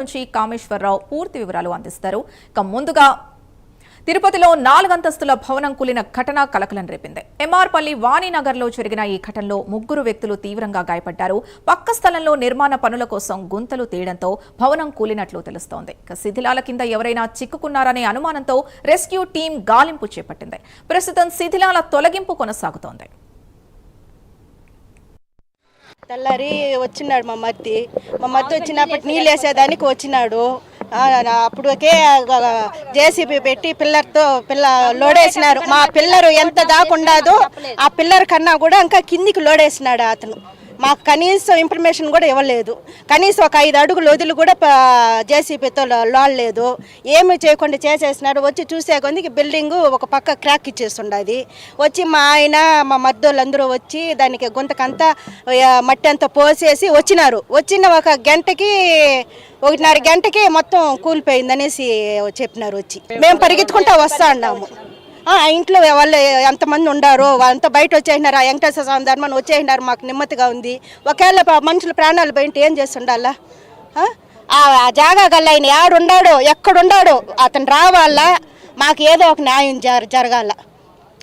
నుంచి కామేశ్వరరావు పూర్తి వివరాలు అందిస్తారు. ముందుగా తిరుపతిలో 4 అంతస్తుల భవనం కూలిన ఘటన కలకలం రేపింది. ఎంఆర్పల్లి వాణినగర్లో జరిగిన ఈ ఘటనలో 3 వ్యక్తులు తీవ్రంగా గాయపడ్డారు. పక్క స్థలంలో నిర్మాణ పనుల కోసం గుంతలు తీయడంతో భవనం కూలినట్లు తెలుస్తోంది. శిథిలాల కింద ఎవరైనా చిక్కుకున్నారనే అనుమానంతో రెస్క్యూ టీం గాలింపు చేపట్టింది. ప్రస్తుతం శిథిలాల తొలగింపు కొనసాగుతోంది. తెల్లారి వచ్చినాడు మా మధ్య వచ్చినప్పటి నీళ్ళు వేసేదానికి వచ్చినాడు. అప్పుడుకే జేసీబీ పెట్టి పిల్లర్తో లోడేసినారు. మా పిల్లరు ఎంత దాకుండాదో ఆ పిల్లర్ కన్నా కూడా ఇంకా కిందికి లోడేసినాడు అతను. మాకు కనీసం ఇన్ఫర్మేషన్ కూడా ఇవ్వలేదు. కనీసం ఒక 5 అడుగులు వదిలి కూడా జేసీబీతో లోడలేదు. ఏమి చేయకుండా చేసేసినాడు. వచ్చి చూసే కొద్దికి బిల్డింగు ఒక పక్క క్రాక్ ఇచ్చేస్తుండది. వచ్చి మా ఆయన మా మద్దోళ్ళందరూ వచ్చి దానికి గుంతకంతా మట్టి అంతా పోసేసి వచ్చినారు. వచ్చిన ఒక గంటకి 1:30 గంటకి మొత్తం కూలిపోయింది అనేసి చెప్పినారు. వచ్చి మేము పరిగెత్తుకుంటా వస్తా ఉన్నాము. ఇంట్లో వాళ్ళు ఎంతమంది ఉండారో వాళ్ళంతా బయట వచ్చేసినారు. ఆ వెంకటేశ్వర స్వామి ధర్మని వచ్చేసినారు. మాకు నెమ్మదిగా ఉంది. ఒకవేళ మనుషుల ప్రాణాలు పోయింటే ఏం చేస్తుండాలా? ఆ జాగా గల్ల ఆయన ఆడుండాడో ఎక్కడుండాడో అతను రావాలా. మాకు ఏదో ఒక న్యాయం జరగాల.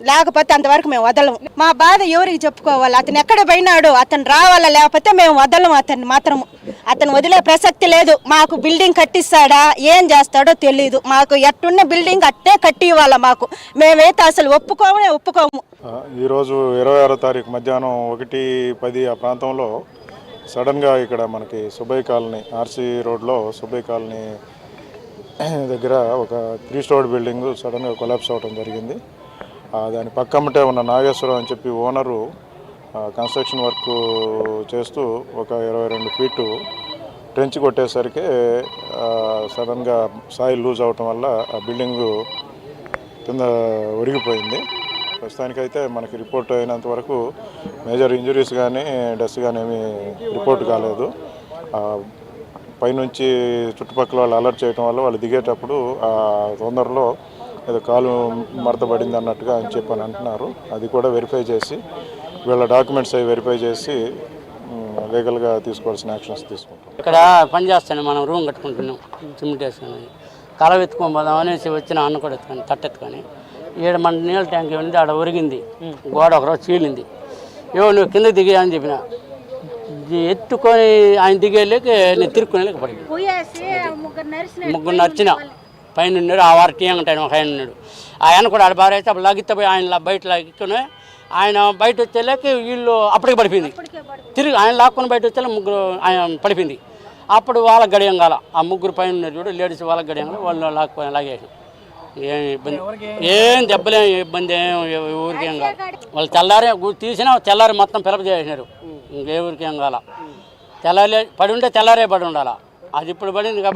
లేకపోతే అంతవరకు మేము వదలం. మా బాధ ఎవరికి చెప్పుకోవాలి? అతను ఎక్కడ పోయినాడు అతను రావాలా, లేకపోతే మేము వదలం అతన్ని మాత్రము. అతను వదిలే ప్రసక్తి లేదు. మాకు బిల్డింగ్ కట్టిస్తాడా ఏం చేస్తాడో తెలీదు. మాకు ఎట్టున్న బిల్డింగ్ అట్టే కట్టి ఇవ్వాలా. మాకు మేమైతే అసలు ఒప్పుకోము. ఈరోజు 26వ తారీఖు మధ్యాహ్నం 1:10 ఆ ప్రాంతంలో సడన్గా ఇక్కడ మనకి సుబ్బయ్య కాలనీ ఆర్సీ రోడ్లో సుబ్బయ్య కాలనీ దగ్గర ఒక 3 స్టోరీ బిల్డింగ్ సడన్గా కొలాప్స్ అవ్వడం జరిగింది. దాని పక్కమ్మటే ఉన్న నాగేశ్వరం అని చెప్పి ఓనరు కన్స్ట్రక్షన్ వర్క్ చేస్తూ ఒక 22 ఫీటు ట్రెంచ్ కొట్టేసరికి సడన్గా సాయిల్ లూజ్ అవటం వల్ల ఆ బిల్డింగు కింద ఒరిగిపోయింది. ప్రస్తుతానికైతే మనకి రిపోర్ట్ అయినంత వరకు మేజర్ ఇంజరీస్ కానీ డెత్ కానీ ఏమీ రిపోర్ట్ కాలేదు. పైనుంచి చుట్టుపక్కల వాళ్ళు అలర్ట్ చేయడం వల్ల వాళ్ళు దిగేటప్పుడు ఆ తొందరలో ఏదో కాలు మడతబడింది అన్నట్టుగా అని చెప్పని అంటున్నారు. అది కూడా వెరిఫై చేసి వీళ్ళ డాక్యుమెంట్స్ అవి వెరిఫై చేసి లీగల్గా తీసుకోవాల్సిన యాక్షన్స్ తీసుకుంటాం. ఇక్కడ పని చేస్తాను, మనం రూమ్ కట్టుకుంటున్నాం. సిమెంట్ వేసుకొని కలవ ఎత్తుకొని పోదాం అనేసి వచ్చిన అన్న కూడా ఎత్తుకొని తట్టెత్తుకొని మన నీళ్ళ ట్యాంక్ ఏమైంది ఆడ ఒరిగింది. గోడ ఒకరోజు చీలింది. నువ్వు కింద దిగా అని చెప్పిన ఎత్తుకొని ఆయన దిగేలేక నేను తిరుక్కునేలేక పడింది. ముగ్గురు నడిచిన పైన ఉన్నాడు. ఆ వారు టీ అంటాడు ఒక ఆయన ఉన్నాడు. ఆయన కూడా ఆడ బాగా అయితే అప్పుడు లాగిత్తపోయి ఆయన బయట లాక్కుని ఆయన బయట వచ్చేలేక వీళ్ళు అప్పటికి పడిపోయింది. తిరిగి ఆయన లాక్కొని బయట వచ్చేలా ముగ్గురు ఆయన పడిపోయింది. అప్పుడు వాళ్ళకి గడియం కాల. ఆ ముగ్గురు పైన ఉన్నారు చూడు లేడీస్, వాళ్ళకి గడియం కాల. వాళ్ళు లాగేసి ఏం ఇబ్బంది, ఏం దెబ్బలేం ఇబ్బంది ఊరికేం కాదు. వాళ్ళు తెల్లారే తీసినా తెల్లారి మొత్తం పిలప చేసినారు. ఇంకే ఊరికేం కాల. తెల్లారే పడి ఉంటే తెల్లారే పడి ఉండాలి. అది ఇప్పుడు పడింది.